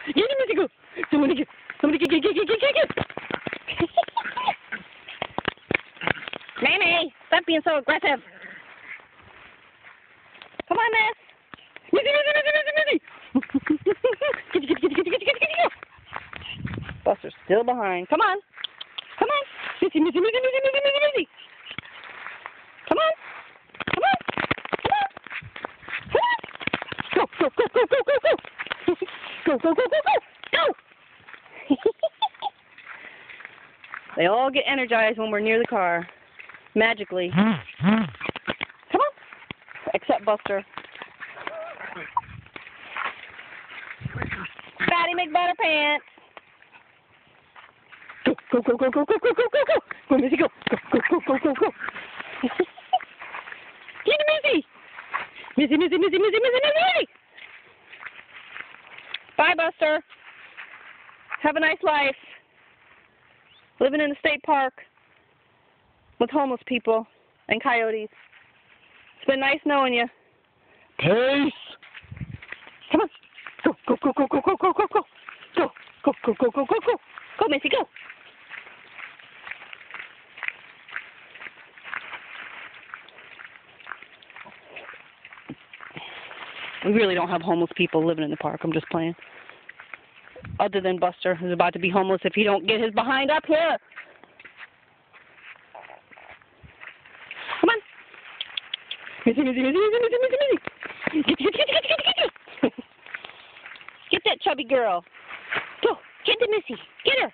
Get it, Missy, go. Somebody get. Mammy, stop being so aggressive. Come on, Miss. Missy. Get. Buster's still behind. Come on. Missy. Come on. Go. Go. They all get energized when we're near the car. Magically. Come on. Except Buster. Fatty McButterpants. Go. Go, Missy, go. Go. Get to Missy. Missy. Bye, Buster. Have a nice life. Living in the state park with homeless people and coyotes. It's been nice knowing you. Peace. Come on. Go. Go, Missy, go. We really don't have homeless people living in the park. I'm just playing. Other than Buster, who's about to be homeless if he don't get his behind up here. Come on. Missy. Get that chubby girl. Go. Get to Missy. Get her.